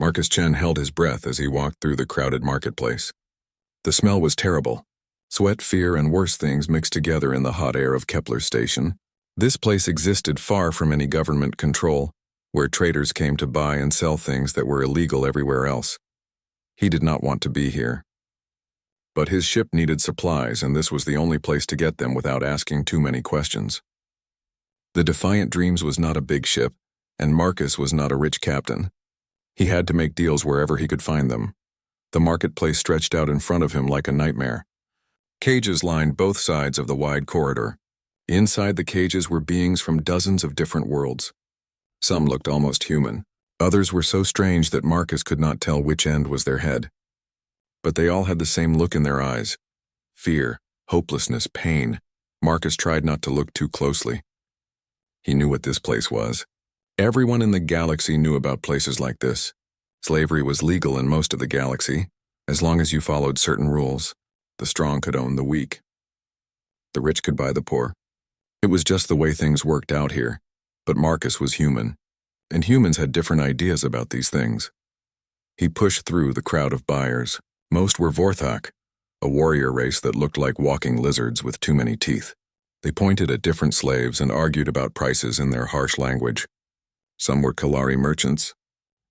Marcus Chen held his breath as he walked through the crowded marketplace. The smell was terrible. Sweat, fear, and worse things mixed together in the hot air of Kepler Station. This place existed far from any government control, where traders came to buy and sell things that were illegal everywhere else. He did not want to be here. But his ship needed supplies, and this was the only place to get them without asking too many questions. The Defiant Dreams was not a big ship, and Marcus was not a rich captain. He had to make deals wherever he could find them. The marketplace stretched out in front of him like a nightmare. Cages lined both sides of the wide corridor. Inside the cages were beings from dozens of different worlds. Some looked almost human. Others were so strange that Marcus could not tell which end was their head. But they all had the same look in their eyes. Fear, hopelessness, pain. Marcus tried not to look too closely. He knew what this place was. Everyone in the galaxy knew about places like this. Slavery was legal in most of the galaxy, as long as you followed certain rules. The strong could own the weak. The rich could buy the poor. It was just the way things worked out here. But Marcus was human, and humans had different ideas about these things. He pushed through the crowd of buyers. Most were Vorthak, a warrior race that looked like walking lizards with too many teeth. They pointed at different slaves and argued about prices in their harsh language. Some were Kalari merchants,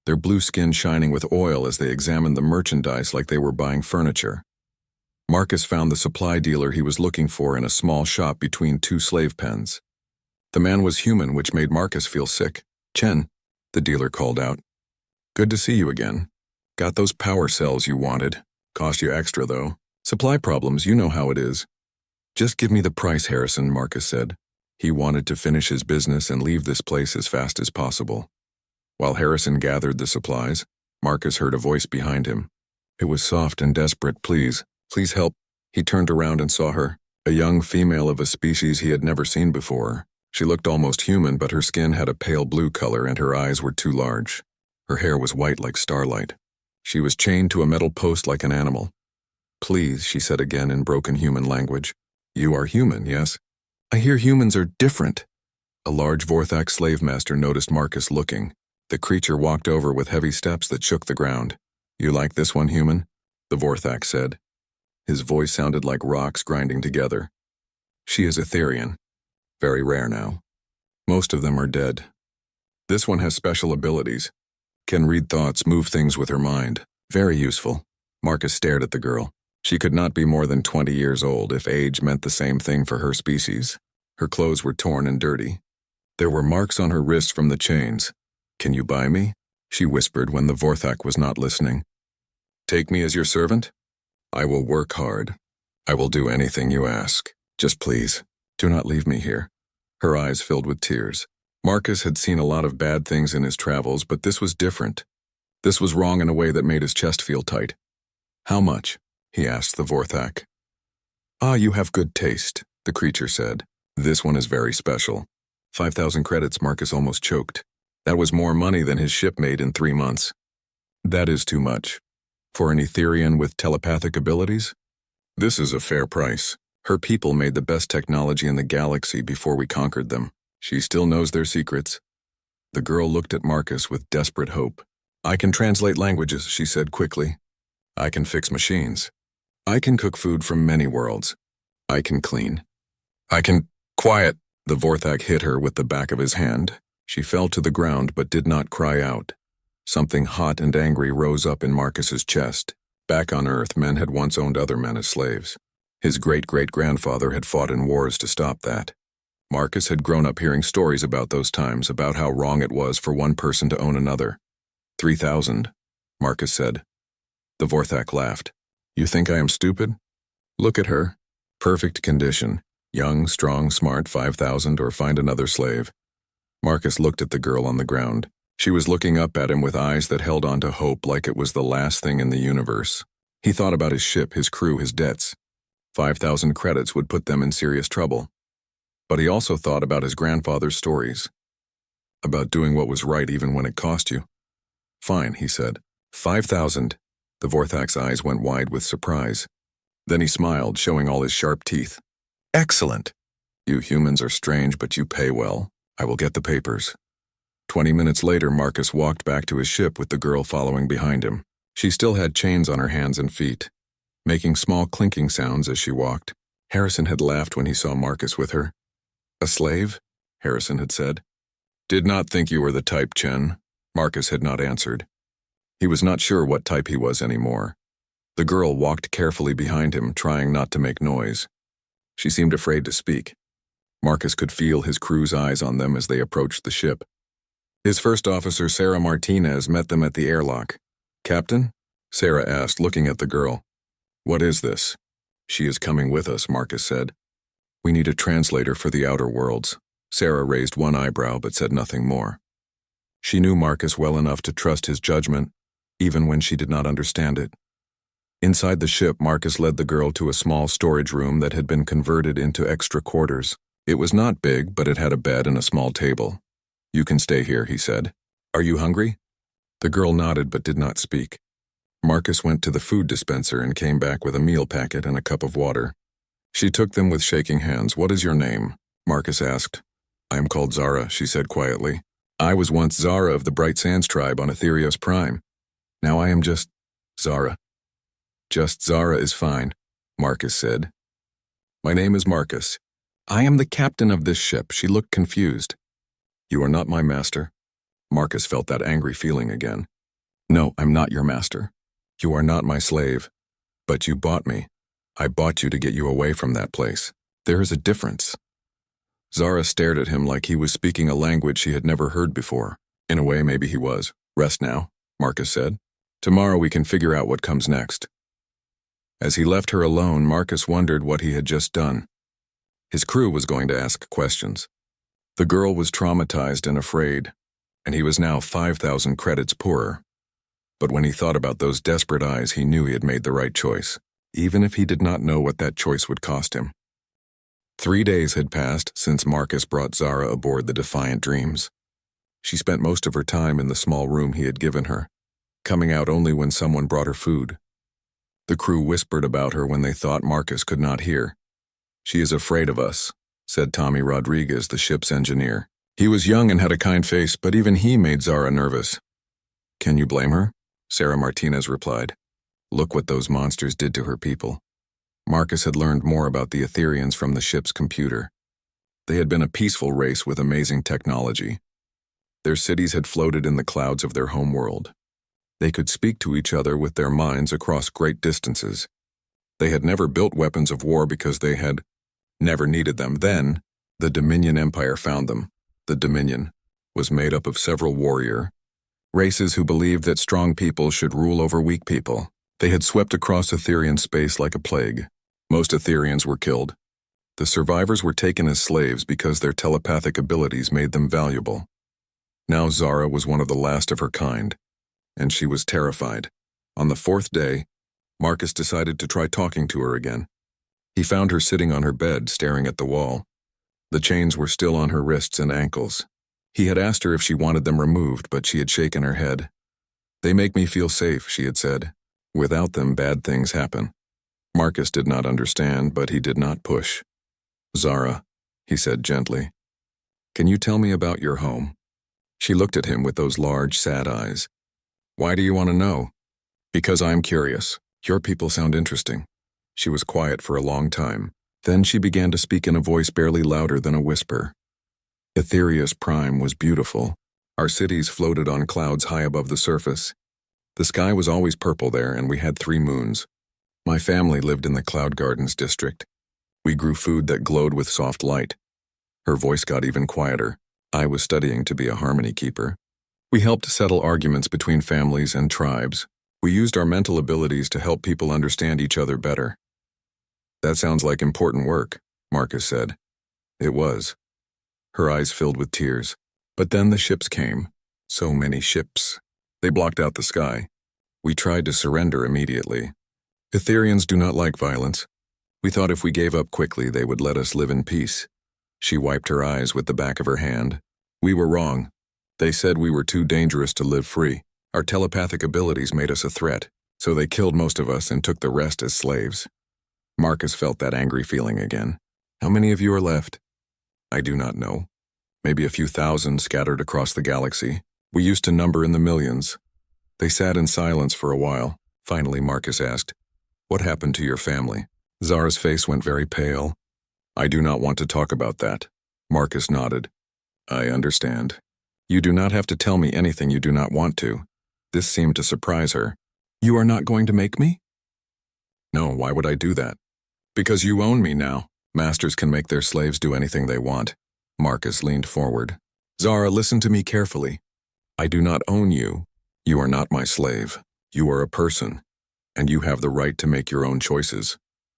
their blue skin shining with oil as they examined the merchandise like they were buying furniture. Marcus found the supply dealer he was looking for in a small shop between two slave pens. The man was human, which made Marcus feel sick. "Chen," the dealer called out. "Good to see you again. Got those power cells you wanted. Cost you extra, though. Supply problems, you know how it is." "Just give me the price, Harrison," Marcus said. He wanted to finish his business and leave this place as fast as possible. While Harrison gathered the supplies, Marcus heard a voice behind him. It was soft and desperate. Please help." He turned around and saw her, a young female of a species he had never seen before. She looked almost human, but her skin had a pale blue color and her eyes were too large. Her hair was white like starlight. She was chained to a metal post like an animal. "Please," she said again in broken human language. "You are human, yes?" "I hear humans are different." A large Vorthak slave master noticed Marcus looking. The creature walked over with heavy steps that shook the ground. "You like this one, human?" the Vorthak said. His voice sounded like rocks grinding together. "She is Etherian. Very rare now. Most of them are dead. This one has special abilities. Can read thoughts, move things with her mind. Very useful." Marcus stared at the girl. She could not be more than 20 years old if age meant the same thing for her species. Her clothes were torn and dirty. There were marks on her wrists from the chains. "Can you buy me?" she whispered when the Vorthak was not listening. "Take me as your servant? I will work hard. I will do anything you ask. Just please, do not leave me here." Her eyes filled with tears. Marcus had seen a lot of bad things in his travels, but this was different. This was wrong in a way that made his chest feel tight. "How much?" he asked the Vorthak. "Ah, you have good taste," the creature said. "This one is very special." 5,000 credits, Marcus almost choked. That was more money than his ship made in 3 months. "That is too much. For an Etherian with telepathic abilities? This is a fair price. Her people made the best technology in the galaxy before we conquered them. She still knows their secrets." The girl looked at Marcus with desperate hope. "I can translate languages," she said quickly. "I can fix machines. I can cook food from many worlds. I can clean. I can—" "Quiet!" The Vorthak hit her with the back of his hand. She fell to the ground but did not cry out. Something hot and angry rose up in Marcus's chest. Back on Earth, men had once owned other men as slaves. His great-great-grandfather had fought in wars to stop that. Marcus had grown up hearing stories about those times, about how wrong it was for one person to own another. 3,000, Marcus said. The Vorthak laughed. "You think I am stupid? Look at her. Perfect condition. Young, strong, smart, 5,000, or find another slave." Marcus looked at the girl on the ground. She was looking up at him with eyes that held on to hope like it was the last thing in the universe. He thought about his ship, his crew, his debts. 5,000 credits would put them in serious trouble. But he also thought about his grandfather's stories. About doing what was right even when it cost you. "Fine," he said. 5,000. The Vorthak's eyes went wide with surprise. Then he smiled, showing all his sharp teeth. "Excellent. You humans are strange, but you pay well. I will get the papers." 20 minutes later, Marcus walked back to his ship with the girl following behind him. She still had chains on her hands and feet, making small clinking sounds as she walked. Harrison had laughed when he saw Marcus with her. "A slave?" Harrison had said. "Did not think you were the type, Chen." Marcus had not answered. He was not sure what type he was anymore. The girl walked carefully behind him, trying not to make noise. She seemed afraid to speak. Marcus could feel his crew's eyes on them as they approached the ship. His first officer, Sarah Martinez, met them at the airlock. "Captain?" Sarah asked, looking at the girl. "What is this?" "She is coming with us," Marcus said. "We need a translator for the outer worlds." Sarah raised one eyebrow but said nothing more. She knew Marcus well enough to trust his judgment, even when she did not understand it. Inside the ship, Marcus led the girl to a small storage room that had been converted into extra quarters. It was not big, but it had a bed and a small table. "You can stay here," he said. "Are you hungry?" The girl nodded but did not speak. Marcus went to the food dispenser and came back with a meal packet and a cup of water. She took them with shaking hands. "What is your name?" Marcus asked. "I am called Zara," she said quietly. "I was once Zara of the Bright Sands tribe on Etherios Prime. Now I am just Zara." "Just Zara is fine," Marcus said. "My name is Marcus. I am the captain of this ship." She looked confused. "You are not my master?" Marcus felt that angry feeling again. "No, I'm not your master. You are not my slave. But you bought me. I bought you to get you away from that place. There is a difference." Zara stared at him like he was speaking a language she had never heard before. In a way, maybe he was. "Rest now," Marcus said. "Tomorrow we can figure out what comes next." As he left her alone, Marcus wondered what he had just done. His crew was going to ask questions. The girl was traumatized and afraid, and he was now 5,000 credits poorer. But when he thought about those desperate eyes, he knew he had made the right choice, even if he did not know what that choice would cost him. 3 days had passed since Marcus brought Zara aboard the Defiant Dreams. She spent most of her time in the small room he had given her, coming out only when someone brought her food. The crew whispered about her when they thought Marcus could not hear. "She is afraid of us," said Tommy Rodriguez, the ship's engineer. He was young and had a kind face, but even he made Zara nervous. "Can you blame her?" Sarah Martinez replied. "Look what those monsters did to her people." Marcus had learned more about the Etherians from the ship's computer. They had been a peaceful race with amazing technology. Their cities had floated in the clouds of their homeworld. They could speak to each other with their minds across great distances. They had never built weapons of war because they had never needed them. Then, the Dominion Empire found them. The Dominion was made up of several warrior races who believed that strong people should rule over weak people. They had swept across Etherian space like a plague. Most Etherians were killed. The survivors were taken as slaves because their telepathic abilities made them valuable. Now Zara was one of the last of her kind, and she was terrified. On the 4th day, Marcus decided to try talking to her again. He found her sitting on her bed, staring at the wall. The chains were still on her wrists and ankles. He had asked her if she wanted them removed, but she had shaken her head. "They make me feel safe," she had said. "Without them, bad things happen." Marcus did not understand, but he did not push. "Zara," he said gently, "can you tell me about your home?" She looked at him with those large, sad eyes. "Why do you want to know?" "Because I'm curious. Your people sound interesting." She was quiet for a long time. Then she began to speak in a voice barely louder than a whisper. "Etherios Prime was beautiful. Our cities floated on clouds high above the surface. The sky was always purple there, and we had 3 moons. My family lived in the Cloud Gardens district. We grew food that glowed with soft light." Her voice got even quieter. "I was studying to be a harmony keeper. We helped settle arguments between families and tribes. We used our mental abilities to help people understand each other better." "That sounds like important work," Marcus said. It was. Her eyes filled with tears. "But then the ships came. So many ships. They blocked out the sky. We tried to surrender immediately. Etherians do not like violence. We thought if we gave up quickly, they would let us live in peace." She wiped her eyes with the back of her hand. "We were wrong. They said we were too dangerous to live free. Our telepathic abilities made us a threat, so they killed most of us and took the rest as slaves." Marcus felt that angry feeling again. "How many of you are left?" "I do not know." maybe a few thousand scattered across the galaxy. We used to number in the millions. They sat in silence for a while. Finally, Marcus asked, "What happened to your family?" Zara's face went very pale. "I do not want to talk about that." Marcus nodded. "I understand. You do not have to tell me anything you do not want to." This seemed to surprise her. "You are not going to make me?" "No, why would I do that?" "Because you own me now. Masters can make their slaves do anything they want." Marcus leaned forward. "Zara, listen to me carefully. I do not own you. You are not my slave. You are a person, and you have the right to make your own choices."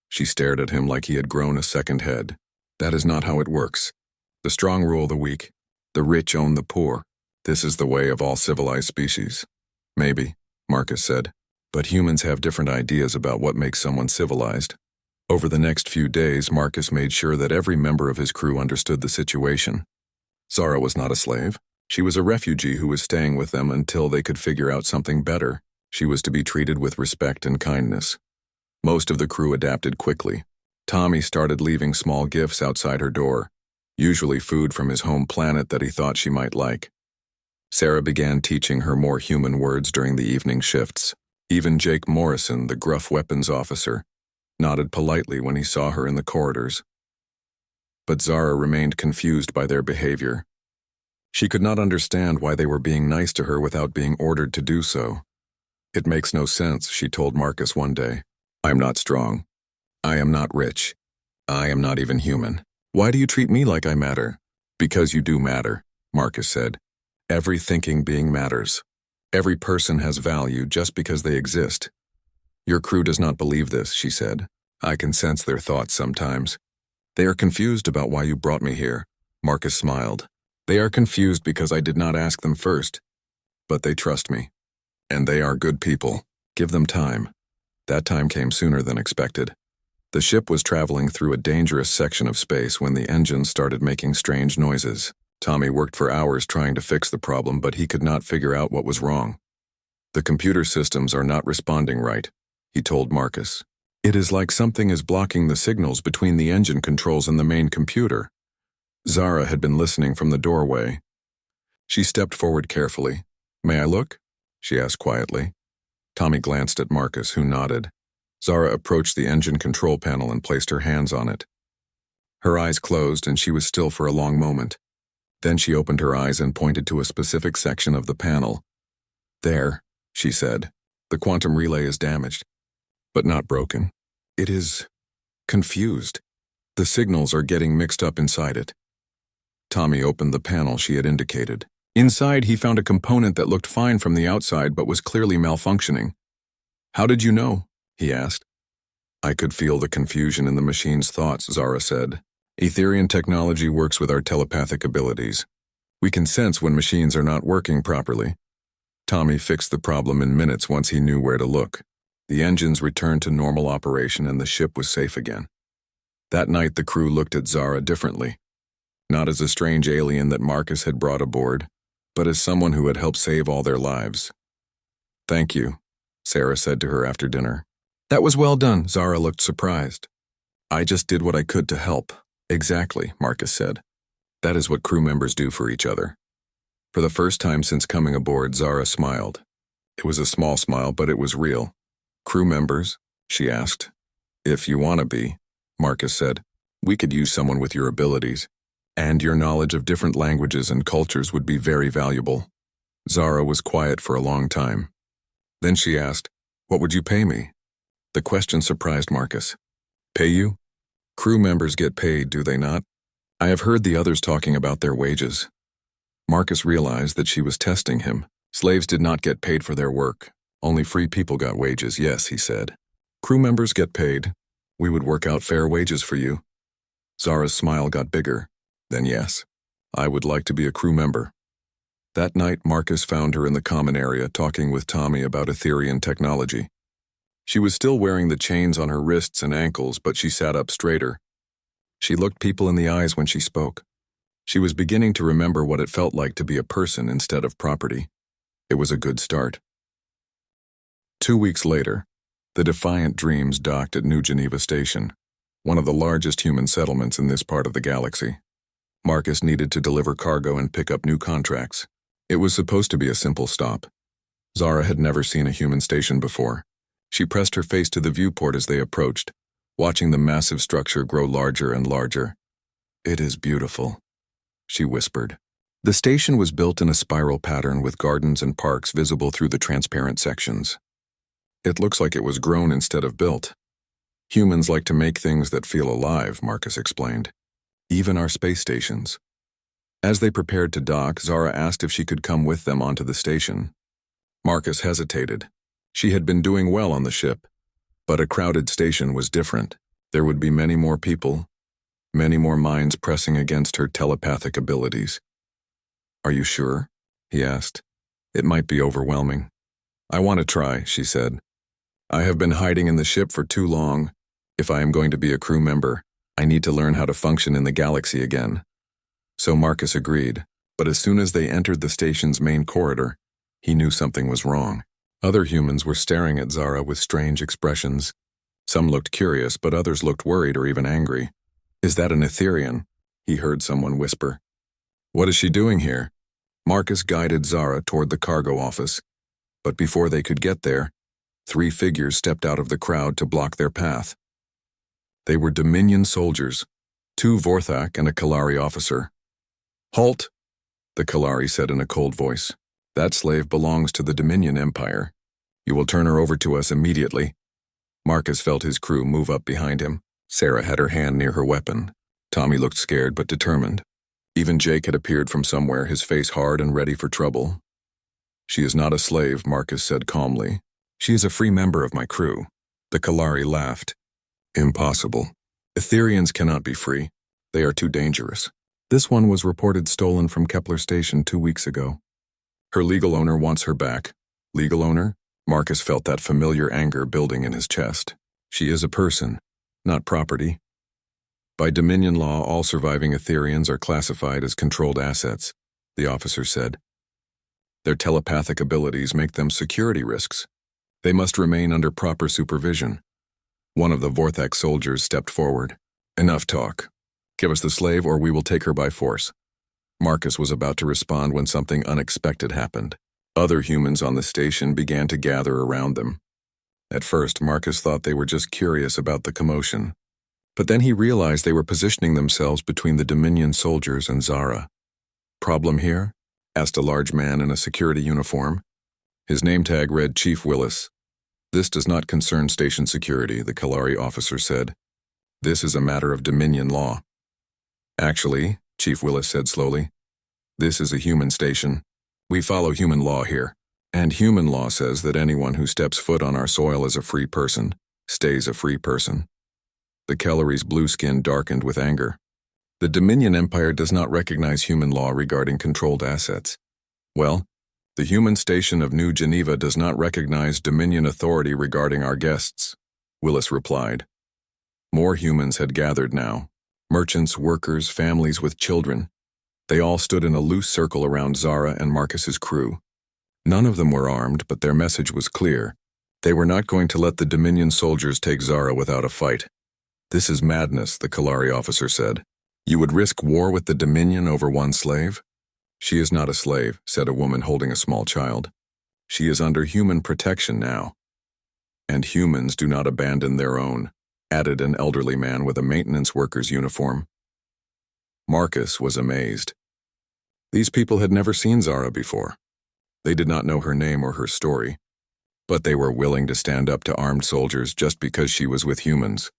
She stared at him like he had grown a second head. "That is not how it works. The strong rule the weak. The rich own the poor. This is the way of all civilized species." "Maybe," Marcus said, "but humans have different ideas about what makes someone civilized." Over the next few days, Marcus made sure that every member of his crew understood the situation. Zara was not a slave. She was a refugee who was staying with them until they could figure out something better. She was to be treated with respect and kindness. Most of the crew adapted quickly. Tommy started leaving small gifts outside her door, usually food from his home planet that he thought she might like. Sarah began teaching her more human words during the evening shifts. Even Jake Morrison, the gruff weapons officer, nodded politely when he saw her in the corridors. But Zara remained confused by their behavior. She could not understand why they were being nice to her without being ordered to do so. "It makes no sense," she told Marcus one day. "I am not strong. I am not rich. I am not even human. Why do you treat me like I matter?" "Because you do matter," Marcus said. "Every thinking being matters. Every person has value just because they exist." "Your crew does not believe this," she said. "I can sense their thoughts sometimes. They are confused about why you brought me here." Marcus smiled. "They are confused because I did not ask them first. But they trust me. And they are good people. Give them time." That time came sooner than expected. The ship was traveling through a dangerous section of space when the engines started making strange noises. Tommy worked for hours trying to fix the problem, but he could not figure out what was wrong. "The computer systems are not responding right," he told Marcus. "It is like something is blocking the signals between the engine controls and the main computer." Zara had been listening from the doorway. She stepped forward carefully. "May I look?" she asked quietly. Tommy glanced at Marcus, who nodded. Zara approached the engine control panel and placed her hands on it. Her eyes closed and she was still for a long moment. Then she opened her eyes and pointed to a specific section of the panel. "There," she said. "The quantum relay is damaged, but not broken. It is confused. The signals are getting mixed up inside it." Tommy opened the panel she had indicated. Inside, he found a component that looked fine from the outside but was clearly malfunctioning. "How did you know?" he asked. "I could feel the confusion in the machine's thoughts," Zara said. "Etherian technology works with our telepathic abilities. We can sense when machines are not working properly." Tommy fixed the problem in minutes once he knew where to look. The engines returned to normal operation and the ship was safe again. That night, the crew looked at Zara differently. Not as a strange alien that Marcus had brought aboard, but as someone who had helped save all their lives. "Thank you," Sarah said to her after dinner. "That was well done." Zara looked surprised. "I just did what I could to help." "Exactly," Marcus said. "That is what crew members do for each other." For the first time since coming aboard, Zara smiled. It was a small smile, but it was real. "Crew members?" she asked. "If you want to be," Marcus said. "We could use someone with your abilities. And your knowledge of different languages and cultures would be very valuable." Zara was quiet for a long time. Then she asked, "What would you pay me?" The question surprised Marcus. "Pay you? Crew members get paid, do they not? I have heard the others talking about their wages." Marcus realized that she was testing him. Slaves did not get paid for their work. Only free people got wages, yes, he said. "Crew members get paid. We would work out fair wages for you." Zara's smile got bigger. "Then yes, I would like to be a crew member." That night, Marcus found her in the common area talking with Tommy about Etherian technology. She was still wearing the chains on her wrists and ankles, but she sat up straighter. She looked people in the eyes when she spoke. She was beginning to remember what it felt like to be a person instead of property. It was a good start. 2 weeks later, the Defiant Dreams docked at New Geneva Station, one of the largest human settlements in this part of the galaxy. Marcus needed to deliver cargo and pick up new contracts. It was supposed to be a simple stop. Zara had never seen a human station before. She pressed her face to the viewport as they approached, watching the massive structure grow larger and larger. "It is beautiful," she whispered. The station was built in a spiral pattern with gardens and parks visible through the transparent sections. "It looks like it was grown instead of built. Humans like to make things that feel alive," Marcus explained. "Even our space stations." As they prepared to dock, Zara asked if she could come with them onto the station. Marcus hesitated. She had been doing well on the ship, but a crowded station was different. There would be many more people, many more minds pressing against her telepathic abilities. "Are you sure?" he asked. "It might be overwhelming." "I want to try," she said. "I have been hiding in the ship for too long. If I am going to be a crew member, I need to learn how to function in the galaxy again." So Marcus agreed, but as soon as they entered the station's main corridor, he knew something was wrong. Other humans were staring at Zara with strange expressions. Some looked curious, but others looked worried or even angry. "Is that an Etherian?" he heard someone whisper. "What is she doing here?" Marcus guided Zara toward the cargo office, but before they could get there, 3 figures stepped out of the crowd to block their path. They were Dominion soldiers, 2 Vorthak and a Kalari officer. "Halt!" the Kalari said in a cold voice. "That slave belongs to the Dominion Empire. You will turn her over to us immediately." Marcus felt his crew move up behind him. Sarah had her hand near her weapon. Tommy looked scared but determined. Even Jake had appeared from somewhere, his face hard and ready for trouble. "She is not a slave," Marcus said calmly. "She is a free member of my crew." The Kalari laughed. "Impossible. Etherians cannot be free. They are too dangerous. This one was reported stolen from Kepler Station 2 weeks ago. Her legal owner wants her back." "Legal owner?" Marcus felt that familiar anger building in his chest. "She is a person, not property. By Dominion law, all surviving Etherians are classified as controlled assets," the officer said. "Their telepathic abilities make them security risks. They must remain under proper supervision." One of the Vorthak soldiers stepped forward. "Enough talk. Give us the slave or we will take her by force." Marcus was about to respond when something unexpected happened. Other humans on the station began to gather around them. At first, Marcus thought they were just curious about the commotion. But then he realized they were positioning themselves between the Dominion soldiers and Zara. "Problem here?" asked a large man in a security uniform. His name tag read Chief Willis. "This does not concern station security," the Kalari officer said. "This is a matter of Dominion law." "Actually," Chief Willis said slowly, "this is a human station. We follow human law here. And human law says that anyone who steps foot on our soil as a free person stays a free person." The Kalari's blue skin darkened with anger. "The Dominion Empire does not recognize human law regarding controlled assets." "Well, the human station of New Geneva does not recognize Dominion authority regarding our guests," Willis replied. More humans had gathered now. Merchants, workers, families with children. They all stood in a loose circle around Zara and Marcus's crew. None of them were armed, but their message was clear. They were not going to let the Dominion soldiers take Zara without a fight. "This is madness," the Kalari officer said. "You would risk war with the Dominion over one slave?" "She is not a slave," said a woman holding a small child. "She is under human protection now." "And humans do not abandon their own," added an elderly man with a maintenance worker's uniform. Marcus was amazed. These people had never seen Zara before. They did not know her name or her story, but they were willing to stand up to armed soldiers just because she was with humans.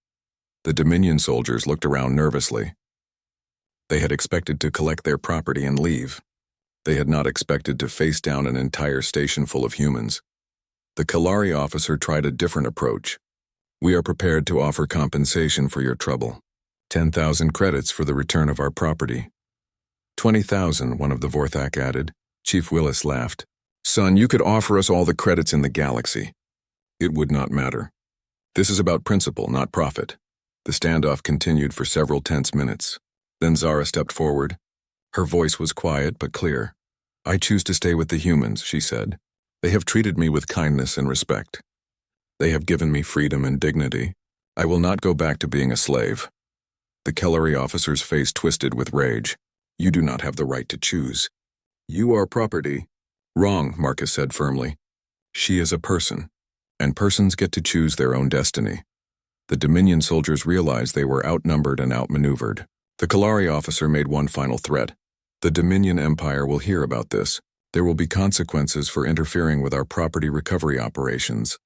The Dominion soldiers looked around nervously. They had expected to collect their property and leave. They had not expected to face down an entire station full of humans. The Kalari officer tried a different approach. "We are prepared to offer compensation for your trouble. 10,000 credits for the return of our property." 20,000, one of the Vorthak added. Chief Willis laughed. "Son, you could offer us all the credits in the galaxy. It would not matter. This is about principle, not profit." The standoff continued for several tense minutes. Then Zara stepped forward. Her voice was quiet but clear. "I choose to stay with the humans," she said. "They have treated me with kindness and respect. They have given me freedom and dignity. I will not go back to being a slave." The Kalari officer's face twisted with rage. You do not have the right to choose. You are property. Wrong, Marcus said firmly. She is a person, and persons get to choose their own destiny. The Dominion soldiers realized they were outnumbered and outmaneuvered. The Kalari officer made one final threat. The Dominion Empire will hear about this. There will be consequences for interfering with our property recovery operations.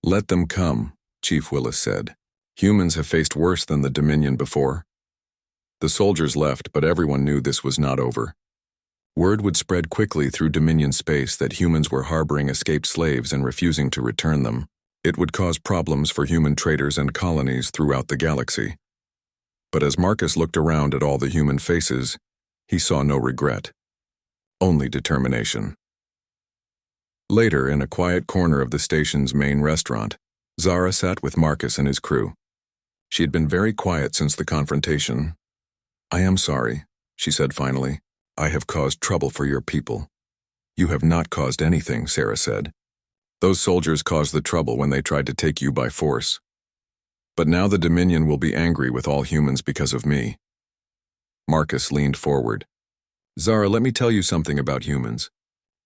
Let them come, Chief Willis said. Humans have faced worse than the Dominion before. The soldiers left, but everyone knew this was not over. Word would spread quickly through Dominion space that humans were harboring escaped slaves and refusing to return them. It would cause problems for human traders and colonies throughout the galaxy. But as Marcus looked around at all the human faces, he saw no regret. Only determination. Later, in a quiet corner of the station's main restaurant, Zara sat with Marcus and his crew. She had been very quiet since the confrontation. "I am sorry," she said finally. "I have caused trouble for your people." "You have not caused anything," Sarah said. "Those soldiers caused the trouble when they tried to take you by force. But now the Dominion will be angry with all humans because of me." Marcus leaned forward. "Zara, let me tell you something about humans.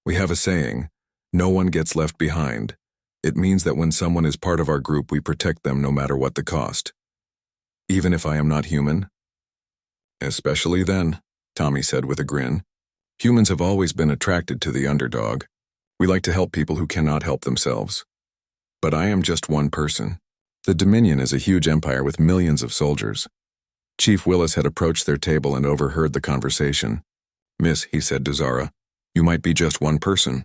We have a saying, no one gets left behind. It means that when someone is part of our group, we protect them no matter what the cost. Even if I am not human?" "Especially then," Tommy said with a grin. "Humans have always been attracted to the underdog. We like to help people who cannot help themselves. But I am just one person. The Dominion is a huge empire with millions of soldiers." Chief Willis had approached their table and overheard the conversation. "Miss," he said to Zara, "you might be just one person,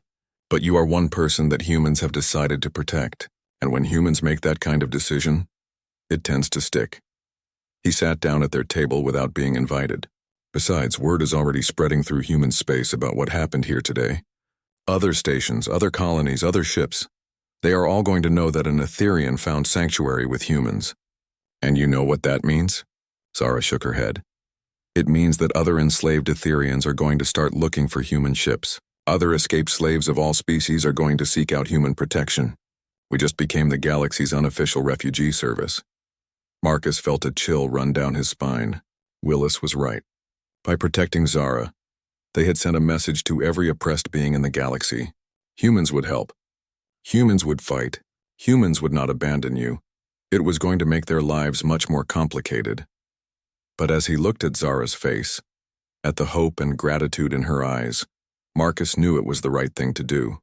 but you are one person that humans have decided to protect. And when humans make that kind of decision, it tends to stick." He sat down at their table without being invited. Besides, word is already spreading through human space about what happened here today. Other stations, other colonies, other ships. They are all going to know that an Etherian found sanctuary with humans. And you know what that means? Zara shook her head. It means that other enslaved Etherians are going to start looking for human ships. Other escaped slaves of all species are going to seek out human protection. We just became the galaxy's unofficial refugee service. Marcus felt a chill run down his spine. Willis was right. By protecting Zara, they had sent a message to every oppressed being in the galaxy. Humans would help. Humans would fight. Humans would not abandon you. It was going to make their lives much more complicated. But as he looked at Zara's face, at the hope and gratitude in her eyes, Marcus knew it was the right thing to do.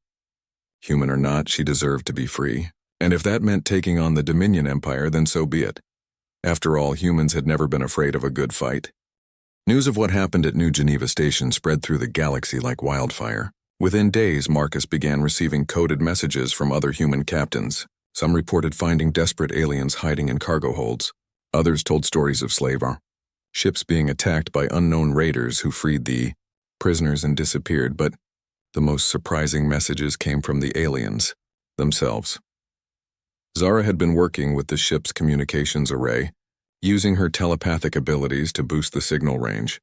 Human or not, she deserved to be free. And if that meant taking on the Dominion Empire, then so be it. After all, humans had never been afraid of a good fight. News of what happened at New Geneva Station spread through the galaxy like wildfire. Within days, Marcus began receiving coded messages from other human captains. Some reported finding desperate aliens hiding in cargo holds. Others told stories of ships being attacked by unknown raiders who freed the prisoners and disappeared, but the most surprising messages came from the aliens themselves. Zara had been working with the ship's communications array, using her telepathic abilities to boost the signal range.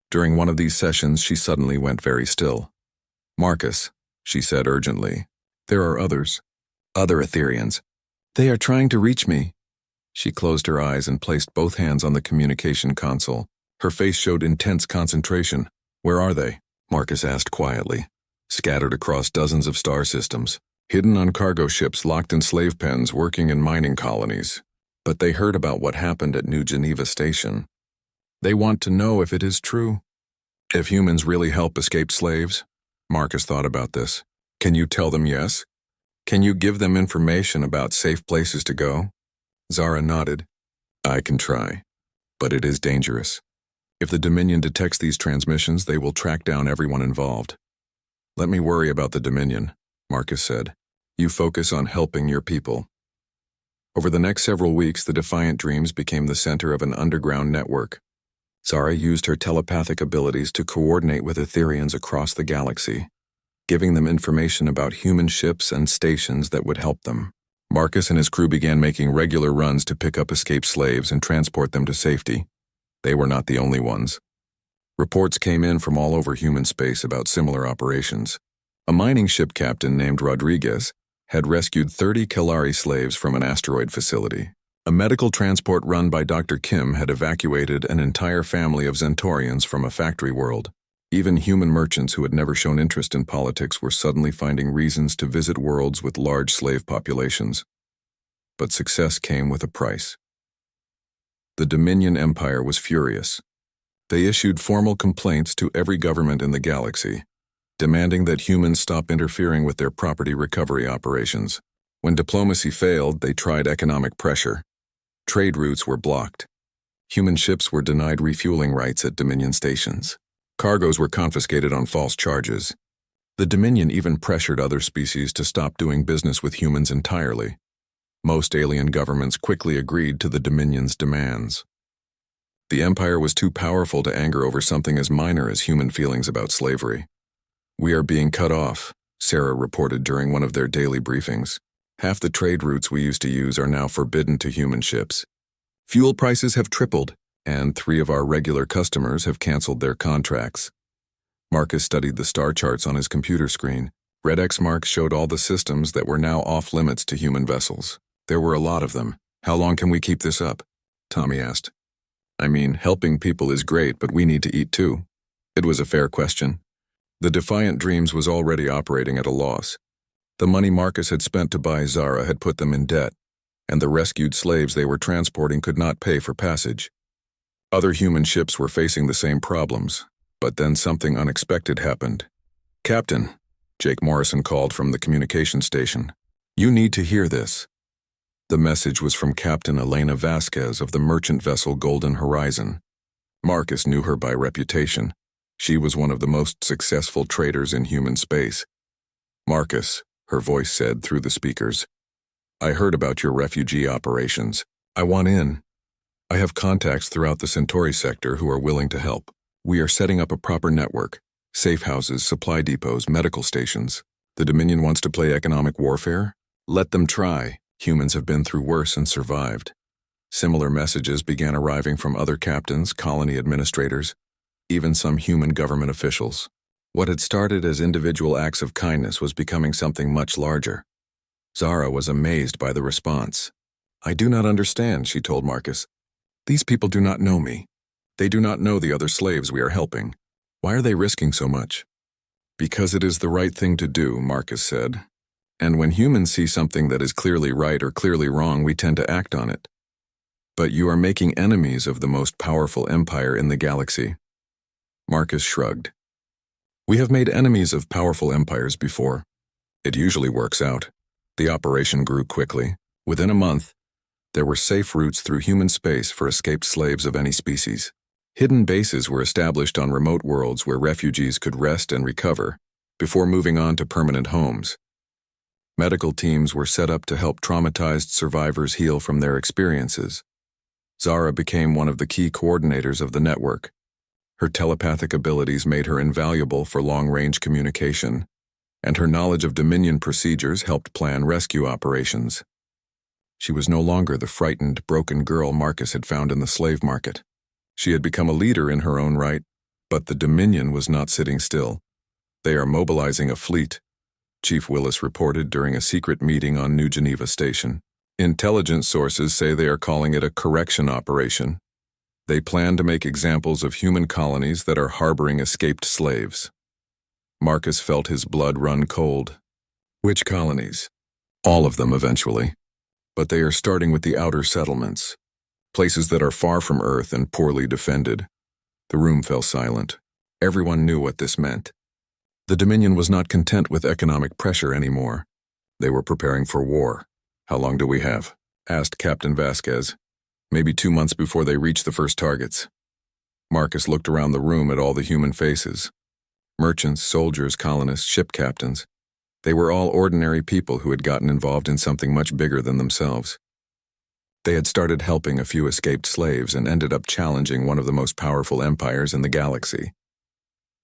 During one of these sessions, she suddenly went very still. "Marcus," she said urgently, "there are others. Other Etherians. They are trying to reach me." She closed her eyes and placed both hands on the communication console. Her face showed intense concentration. "Where are they?" Marcus asked quietly. "Scattered across dozens of star systems. Hidden on cargo ships, locked in slave pens, working in mining colonies. But they heard about what happened at New Geneva Station. They want to know if it is true. If humans really help escaped slaves?" Marcus thought about this. "Can you tell them yes? Can you give them information about safe places to go?" Zara nodded. "I can try, but it is dangerous. If the Dominion detects these transmissions, they will track down everyone involved." "Let me worry about the Dominion," Marcus said. "You focus on helping your people." Over the next several weeks, the Defiant Dreams became the center of an underground network. Zara used her telepathic abilities to coordinate with Etherians across the galaxy, giving them information about human ships and stations that would help them. Marcus and his crew began making regular runs to pick up escaped slaves and transport them to safety. They were not the only ones. Reports came in from all over human space about similar operations. A mining ship captain named Rodriguez had rescued 30 Kalari slaves from an asteroid facility. A medical transport run by Dr. Kim had evacuated an entire family of Zentorians from a factory world. Even human merchants who had never shown interest in politics were suddenly finding reasons to visit worlds with large slave populations. But success came with a price. The Dominion Empire was furious. They issued formal complaints to every government in the galaxy, demanding that humans stop interfering with their property recovery operations. When diplomacy failed, they tried economic pressure. Trade routes were blocked. Human ships were denied refueling rights at Dominion stations. Cargoes were confiscated on false charges. The Dominion even pressured other species to stop doing business with humans entirely. Most alien governments quickly agreed to the Dominion's demands. The Empire was too powerful to anger over something as minor as human feelings about slavery. "We are being cut off," Sarah reported during one of their daily briefings. "Half the trade routes we used to use are now forbidden to human ships. Fuel prices have tripled, and 3 of our regular customers have canceled their contracts." Marcus studied the star charts on his computer screen. Red X marks showed all the systems that were now off limits to human vessels. There were a lot of them. "How long can we keep this up?" Tommy asked. "I mean, helping people is great, but we need to eat too." It was a fair question. The Defiant Dreams was already operating at a loss. The money Marcus had spent to buy Zara had put them in debt, and the rescued slaves they were transporting could not pay for passage. Other human ships were facing the same problems, but then something unexpected happened. "Captain," Jake Morrison called from the communication station. "You need to hear this." The message was from Captain Elena Vasquez of the merchant vessel Golden Horizon. Marcus knew her by reputation. She was one of the most successful traders in human space. "Marcus," her voice said through the speakers, "I heard about your refugee operations. I want in. I have contacts throughout the Centauri sector who are willing to help. We are setting up a proper network, safe houses, supply depots, medical stations. The Dominion wants to play economic warfare? Let them try. Humans have been through worse and survived." Similar messages began arriving from other captains, colony administrators, even some human government officials. What had started as individual acts of kindness was becoming something much larger. Zara was amazed by the response. "I do not understand," she told Marcus. "These people do not know me. They do not know the other slaves we are helping. Why are they risking so much?" "Because it is the right thing to do," Marcus said. "And when humans see something that is clearly right or clearly wrong, we tend to act on it. But you are making enemies of the most powerful empire in the galaxy." Marcus shrugged. "We have made enemies of powerful empires before. It usually works out." The operation grew quickly. Within a month, there were safe routes through human space for escaped slaves of any species. Hidden bases were established on remote worlds where refugees could rest and recover before moving on to permanent homes. Medical teams were set up to help traumatized survivors heal from their experiences. Zara became one of the key coordinators of the network. Her telepathic abilities made her invaluable for long-range communication, and her knowledge of Dominion procedures helped plan rescue operations. She was no longer the frightened, broken girl Marcus had found in the slave market. She had become a leader in her own right, but the Dominion was not sitting still. "They are mobilizing a fleet," Chief Willis reported during a secret meeting on New Geneva Station. "Intelligence sources say they are calling it a correction operation. They plan to make examples of human colonies that are harboring escaped slaves." Marcus felt his blood run cold. "Which colonies?" "All of them eventually. But they are starting with the outer settlements, places that are far from Earth and poorly defended." The room fell silent. Everyone knew what this meant. The Dominion was not content with economic pressure anymore. They were preparing for war. "How long do we have?" asked Captain Vasquez. "Maybe 2 months before they reach the first targets." Marcus looked around the room at all the human faces. Merchants, soldiers, colonists, ship captains. They were all ordinary people who had gotten involved in something much bigger than themselves. They had started helping a few escaped slaves and ended up challenging one of the most powerful empires in the galaxy.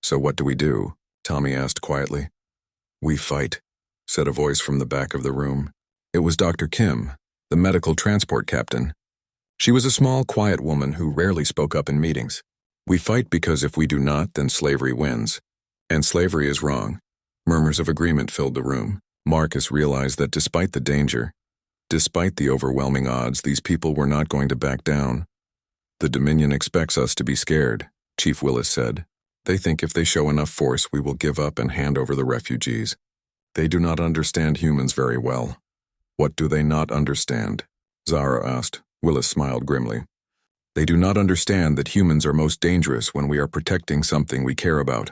"So what do we do?" Tommy asked quietly. "We fight," said a voice from the back of the room. It was Dr. Kim, the medical transport captain. She was a small, quiet woman who rarely spoke up in meetings. "We fight because if we do not, then slavery wins. And slavery is wrong." Murmurs of agreement filled the room. Marcus realized that despite the danger, Despite the overwhelming odds, these people were not going to back down. "The Dominion expects us to be scared," Chief Willis said. "They think if they show enough force, we will give up and hand over the refugees. They do not understand humans very well." "What do they not understand?" Zara asked. Willis smiled grimly. "They do not understand that humans are most dangerous when we are protecting something we care about.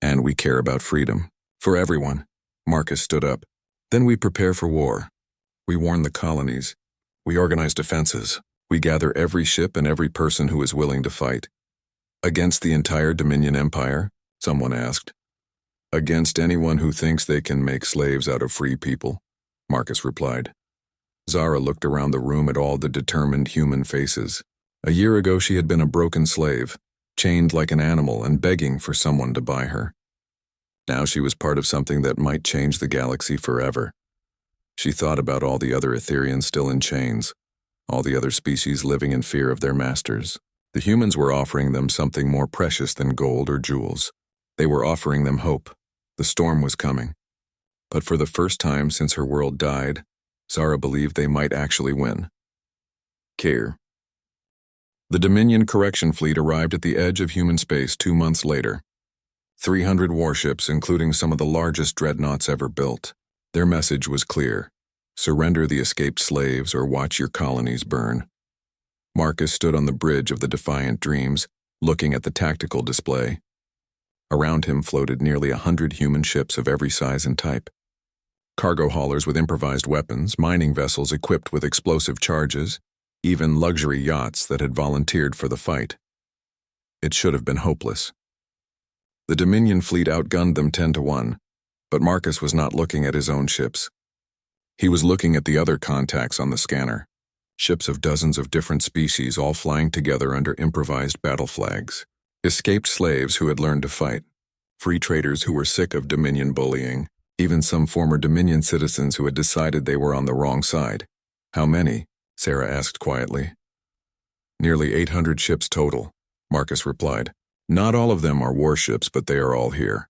And we care about freedom. For everyone." Marcus stood up. "Then we prepare for war. We warn the colonies. We organize defenses. We gather every ship and every person who is willing to fight." "Against the entire Dominion Empire?" someone asked. "Against anyone who thinks they can make slaves out of free people," Marcus replied. Zara looked around the room at all the determined human faces. A year ago she had been a broken slave, chained like an animal and begging for someone to buy her. Now she was part of something that might change the galaxy forever. She thought about all the other Etherians still in chains, all the other species living in fear of their masters. The humans were offering them something more precious than gold or jewels. They were offering them hope. The storm was coming. But for the first time since her world died, Zara believed they might actually win. Care. The Dominion Correction Fleet arrived at the edge of human space 2 months later. 300 warships, including some of the largest dreadnoughts ever built. Their message was clear: surrender the escaped slaves or watch your colonies burn. Marcus stood on the bridge of the Defiant Dreams, looking at the tactical display. Around him floated nearly 100 human ships of every size and type. Cargo haulers with improvised weapons, mining vessels equipped with explosive charges, even luxury yachts that had volunteered for the fight. It should have been hopeless. The Dominion fleet outgunned them 10-1, but Marcus was not looking at his own ships. He was looking at the other contacts on the scanner. Ships of dozens of different species all flying together under improvised battle flags. Escaped slaves who had learned to fight. Free traders who were sick of Dominion bullying. Even some former Dominion citizens who had decided they were on the wrong side. "How many?" Sarah asked quietly. "Nearly 800 ships total," Marcus replied. "Not all of them are warships, but they are all here."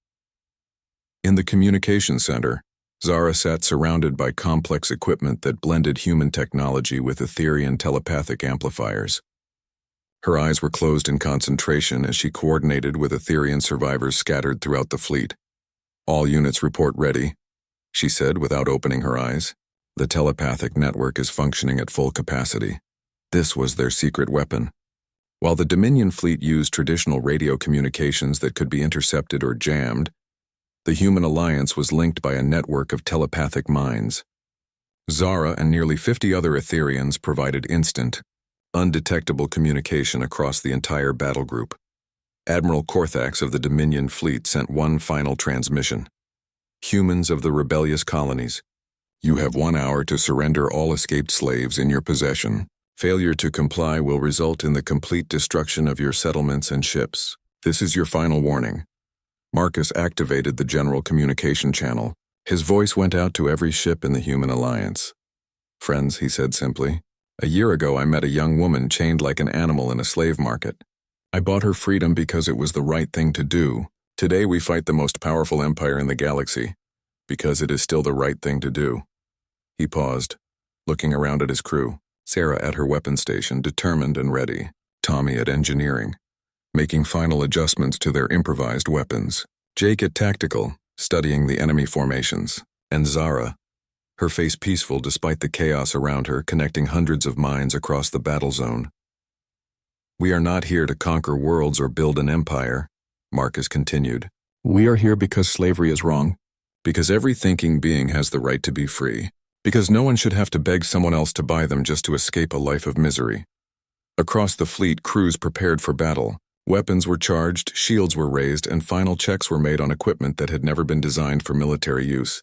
In the communication center, Zara sat surrounded by complex equipment that blended human technology with Etherian telepathic amplifiers. Her eyes were closed in concentration as she coordinated with Etherian survivors scattered throughout the fleet. "All units report ready," she said without opening her eyes. "The telepathic network is functioning at full capacity." This was their secret weapon. While the Dominion fleet used traditional radio communications that could be intercepted or jammed, the human alliance was linked by a network of telepathic minds. Zara and nearly 50 other Etherians provided instant, undetectable communication across the entire battle group. Admiral Korthax of the Dominion fleet sent one final transmission. "Humans of the rebellious colonies, you have 1 hour to surrender all escaped slaves in your possession. Failure to comply will result in the complete destruction of your settlements and ships. This is your final warning." Marcus activated the general communication channel. His voice went out to every ship in the human alliance. "Friends," he said simply, "a year ago I met a young woman chained like an animal in a slave market. I bought her freedom because it was the right thing to do. Today we fight the most powerful empire in the galaxy, because it is still the right thing to do." He paused, looking around at his crew. Sarah at her weapon station, determined and ready. Tommy at engineering, making final adjustments to their improvised weapons. Jake at tactical, studying the enemy formations. And Zara, her face peaceful despite the chaos around her, connecting hundreds of minds across the battle zone. "We are not here to conquer worlds or build an empire," Marcus continued. "We are here because slavery is wrong. Because every thinking being has the right to be free. Because no one should have to beg someone else to buy them just to escape a life of misery." Across the fleet, crews prepared for battle. Weapons were charged, shields were raised, and final checks were made on equipment that had never been designed for military use.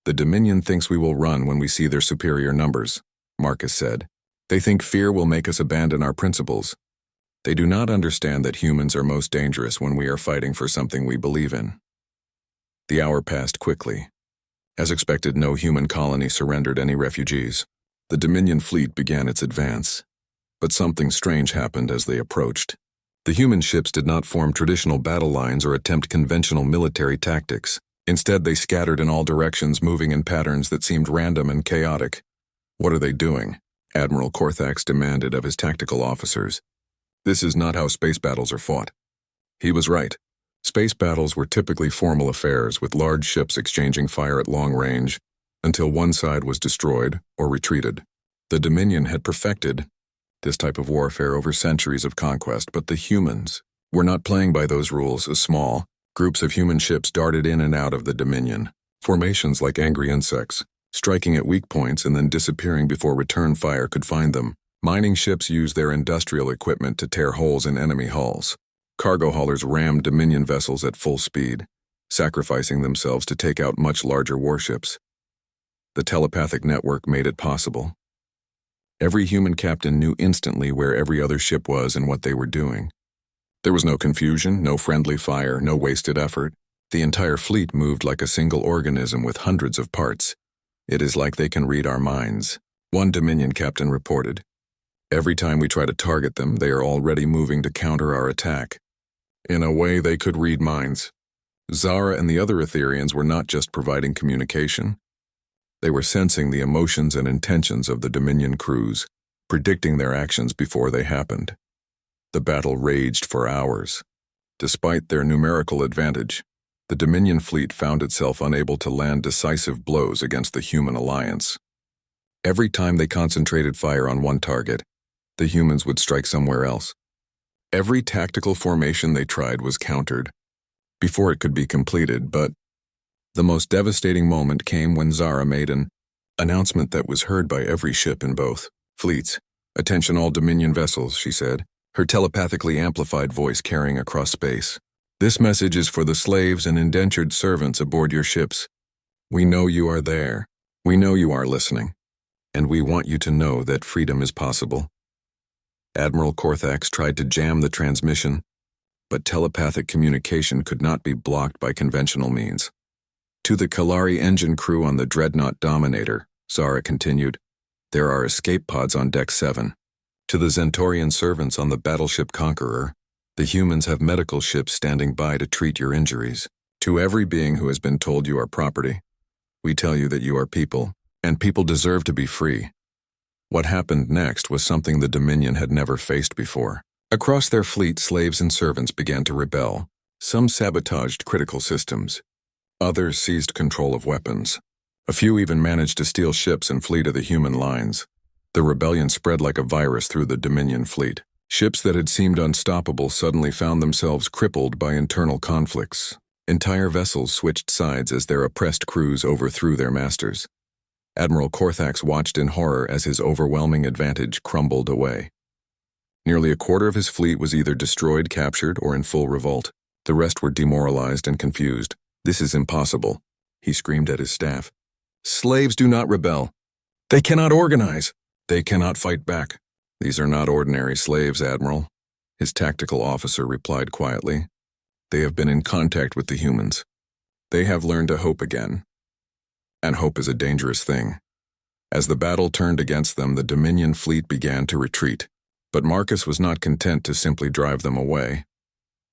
"The Dominion thinks we will run when we see their superior numbers," Marcus said. "They think fear will make us abandon our principles. They do not understand that humans are most dangerous when we are fighting for something we believe in." The hour passed quickly. As expected, no human colony surrendered any refugees. The Dominion fleet began its advance. But something strange happened as they approached. The human ships did not form traditional battle lines or attempt conventional military tactics. Instead, they scattered in all directions, moving in patterns that seemed random and chaotic. What are they doing? Admiral Korthax demanded of his tactical officers. This is not how space battles are fought. He was right. Space battles were typically formal affairs with large ships exchanging fire at long range until one side was destroyed or retreated. The Dominion had perfected this type of warfare over centuries of conquest, but the humans were not playing by those rules. As small groups of human ships darted in and out of the Dominion, formations like angry insects, striking at weak points and then disappearing before return fire could find them. Mining ships used their industrial equipment to tear holes in enemy hulls. Cargo haulers rammed Dominion vessels at full speed, sacrificing themselves to take out much larger warships. The telepathic network made it possible. Every human captain knew instantly where every other ship was and what they were doing. There was no confusion, no friendly fire, no wasted effort. The entire fleet moved like a single organism with hundreds of parts. It is like they can read our minds, one Dominion captain reported. Every time we try to target them, they are already moving to counter our attack. In a way, they could read minds. Zara and the other Etherians were not just providing communication. They were sensing the emotions and intentions of the Dominion crews, predicting their actions before they happened. The battle raged for hours. Despite their numerical advantage, the Dominion fleet found itself unable to land decisive blows against the human alliance. Every time they concentrated fire on one target, the humans would strike somewhere else. Every tactical formation they tried was countered before it could be completed, but the most devastating moment came when Zara made an announcement that was heard by every ship in both fleets. "Attention all Dominion vessels," she said, her telepathically amplified voice carrying across space. "This message is for the slaves and indentured servants aboard your ships. We know you are there. We know you are listening. And we want you to know that freedom is possible." Admiral Korthax tried to jam the transmission, but telepathic communication could not be blocked by conventional means. "To the Kalari engine crew on the Dreadnought Dominator," Zara continued, "there are escape pods on Deck 7. To the Zentorian servants on the battleship Conqueror, the humans have medical ships standing by to treat your injuries. To every being who has been told you are property, we tell you that you are people, and people deserve to be free." What happened next was something the Dominion had never faced before. Across their fleet, slaves and servants began to rebel. Some sabotaged critical systems. Others seized control of weapons. A few even managed to steal ships and flee to the human lines. The rebellion spread like a virus through the Dominion fleet. Ships that had seemed unstoppable suddenly found themselves crippled by internal conflicts. Entire vessels switched sides as their oppressed crews overthrew their masters. Admiral Korthax watched in horror as his overwhelming advantage crumbled away. Nearly a quarter of his fleet was either destroyed, captured, or in full revolt. The rest were demoralized and confused. "This is impossible," he screamed at his staff. "Slaves do not rebel. They cannot organize. They cannot fight back." "These are not ordinary slaves, Admiral," his tactical officer replied quietly. "They have been in contact with the humans. They have learned to hope again. And hope is a dangerous thing." As the battle turned against them, the Dominion fleet began to retreat. But Marcus was not content to simply drive them away.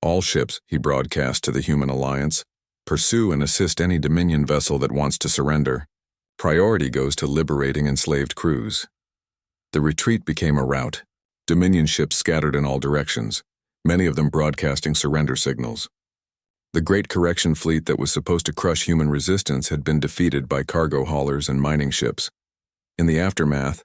"All ships," he broadcast to the human alliance, "pursue and assist any Dominion vessel that wants to surrender. Priority goes to liberating enslaved crews." The retreat became a rout. Dominion ships scattered in all directions, many of them broadcasting surrender signals. The Great Correction fleet that was supposed to crush human resistance had been defeated by cargo haulers and mining ships. In the aftermath,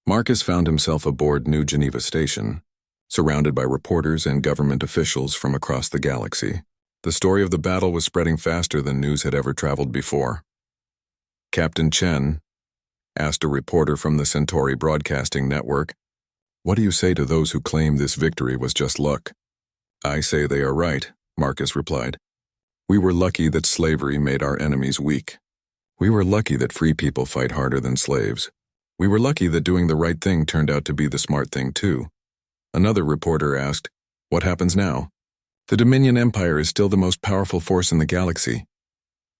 Marcus found himself aboard New Geneva Station, surrounded by reporters and government officials from across the galaxy. The story of the battle was spreading faster than news had ever traveled before. "Captain Chen," asked a reporter from the Centauri Broadcasting Network, "what do you say to those who claim this victory was just luck?" "I say they are right," Marcus replied. "We were lucky that slavery made our enemies weak. We were lucky that free people fight harder than slaves. We were lucky that doing the right thing turned out to be the smart thing too." Another reporter asked, "What happens now?" "The Dominion Empire is still the most powerful force in the galaxy."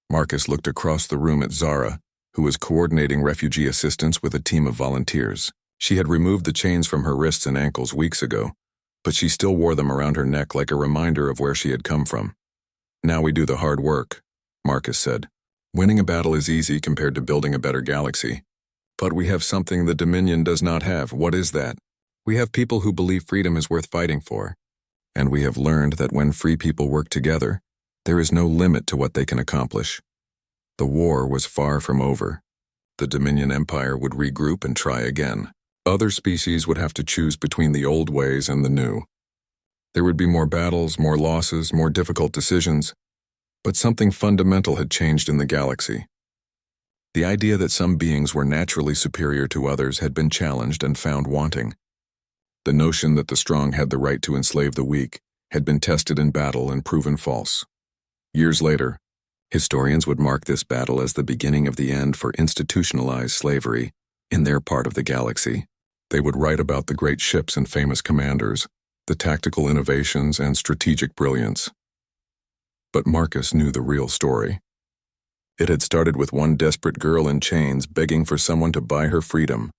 Marcus looked across the room at Zara, who was coordinating refugee assistance with a team of volunteers. She had removed the chains from her wrists and ankles weeks ago, but she still wore them around her neck like a reminder of where she had come from. "Now we do the hard work," Marcus said. "Winning a battle is easy compared to building a better galaxy. But we have something the Dominion does not have. What is that? We have people who believe freedom is worth fighting for. And we have learned that when free people work together, there is no limit to what they can accomplish. The war was far from over. The Dominion Empire would regroup and try again. Other species would have to choose between the old ways and the new. There would be more battles, more losses, more difficult decisions. But something fundamental had changed in the galaxy. The idea that some beings were naturally superior to others had been challenged and found wanting. The notion that the strong had the right to enslave the weak had been tested in battle and proven false. Years later, historians would mark this battle as the beginning of the end for institutionalized slavery in their part of the galaxy. They would write about the great ships and famous commanders, the tactical innovations and strategic brilliance. But Marcus knew the real story. It had started with one desperate girl in chains begging for someone to buy her freedom.